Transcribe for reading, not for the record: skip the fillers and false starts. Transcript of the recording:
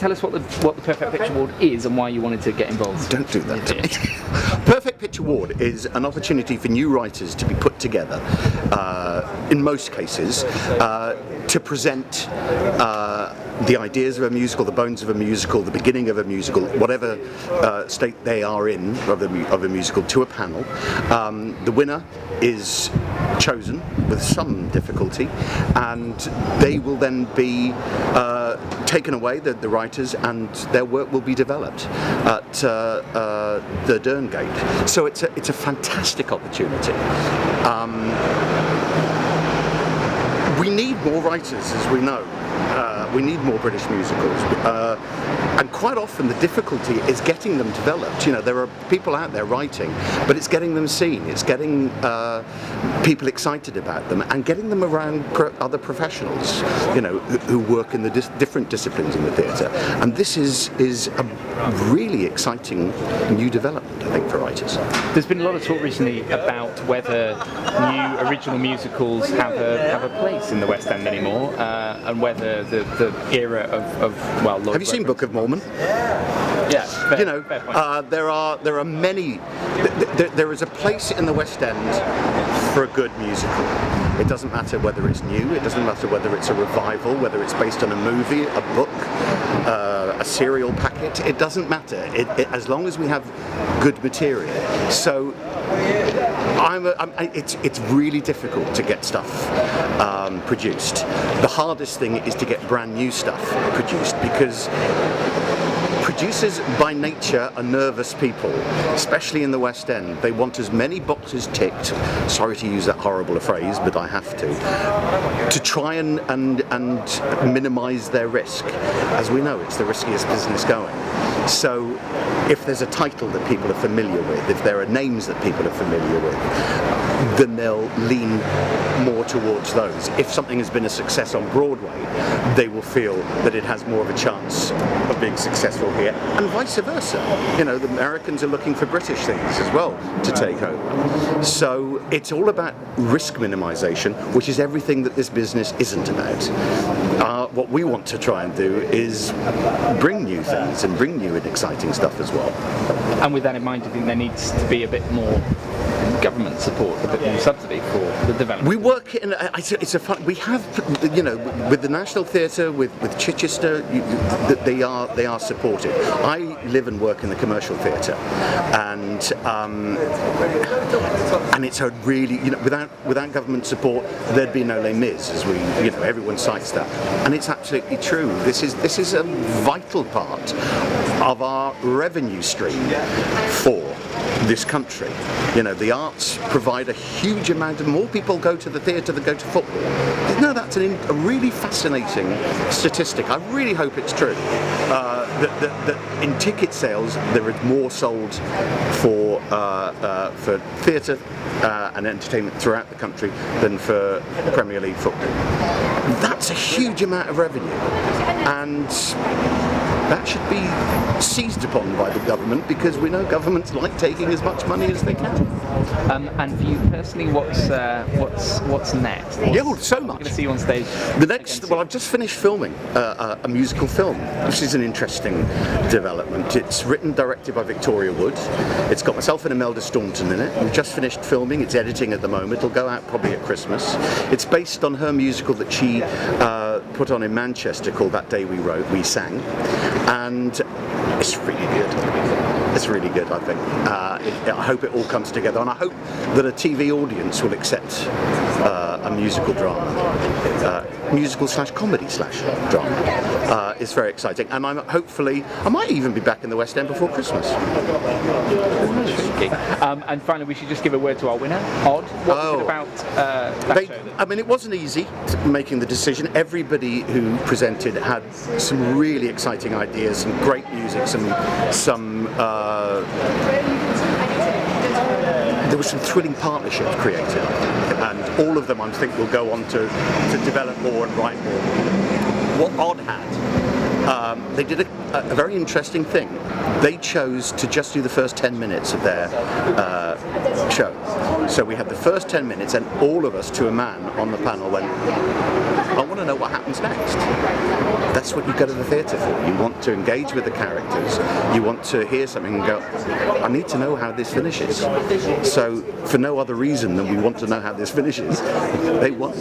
tell us what the Perfect Picture Award is and why you wanted to get involved. Don't do that to me. Perfect Pitch Award is an opportunity for new writers to be put together, in most cases, to present the ideas of a musical, the bones of a musical, the beginning of a musical, whatever state they are in of a musical, to a panel. The winner is chosen with some difficulty, and they will then be taken away, the writers, and their work will be developed at the Dern Gate. So it's a fantastic opportunity. We need more writers, as we know. We need more British musicals, and quite often the difficulty is getting them developed. You know, there are people out there writing, but it's getting them seen, it's getting people excited about them, and getting them around other professionals, you know, who work in the different disciplines in the theatre. And this is a really exciting new development, I think, for writers. There's been a lot of talk recently about whether new original musicals have a place in the West End anymore, and whether the era of Lord have you seen Book of Mormon? Yeah, fair, you know, there are many. There is a place in the West End for a good musical. It doesn't matter whether it's new. It doesn't matter whether it's a revival, whether it's based on a movie, a book, a serial packet. It doesn't matter. As long as we have good material. So it's really difficult to get stuff produced. The hardest thing is to get brand new stuff produced, because producers by nature are nervous people, especially in the West End. They want as many boxes ticked, sorry to use that horrible phrase, but I have to try and minimise their risk. As we know, it's the riskiest business going. So if there's a title that people are familiar with, if there are names that people are familiar with, then they'll lean more towards those. If something has been a success on Broadway, they will feel that it has more of a chance of being successful here, and vice versa. You know, the Americans are looking for British things as well to take over. So it's all about risk minimisation, which is everything that this business isn't about. What we want to try and do is bring new things and bring new and exciting stuff as well. And with that in mind, do you think there needs to be a bit more government support, a bit more subsidy for the development? We work in. It's a fun. We have, you know, with the National Theatre, with Chichester, they are supported. I live and work in the commercial theatre, and it's a really, you know, without government support, there'd be no Les Mis, as we, you know, everyone cites that, and it's absolutely true. This is a vital part of our revenue stream for this country. You know, the arts provide a huge amount of, more people go to the theatre than go to football. No, that's a really fascinating statistic. I really hope it's true. That in ticket sales there is more sold for theatre and entertainment throughout the country than for Premier League football. That's a huge amount of revenue, and that should be seized upon by the government, because we know governments like taking as much money as they can. And for you personally, what's next? So much. We're going to see you on stage. The next, well, I've just finished filming a musical film. This is an interesting development. It's written, directed by Victoria Wood. It's got myself and Imelda Staunton in it. We've just finished filming. It's editing at the moment. It'll go out probably at Christmas. It's based on her musical that she put on in Manchester called That Day We Sang, and it's really good. It's really good, I think. I hope it all comes together, and I hope that a TV audience will accept a musical drama, musical/comedy/drama. It's very exciting, and I might even be back in the West End before Christmas. And finally, we should just give a word to our winner, Odd. What was it about that show? I mean, it wasn't easy making the decision. Everybody who presented had some really exciting ideas, some great music, there was some thrilling partnerships created, and all of them, I think, will go on to develop more and write more. What Odd had, they did a very interesting thing. They chose to just do the first 10 minutes of their show. So we had the first 10 minutes, and all of us, to a man on the panel, went, I want to to know what happens next. That's what you go to the theatre for. You want to engage with the characters. You want to hear something and go, I need to know how this finishes. So for no other reason than we want to know how this finishes, they won.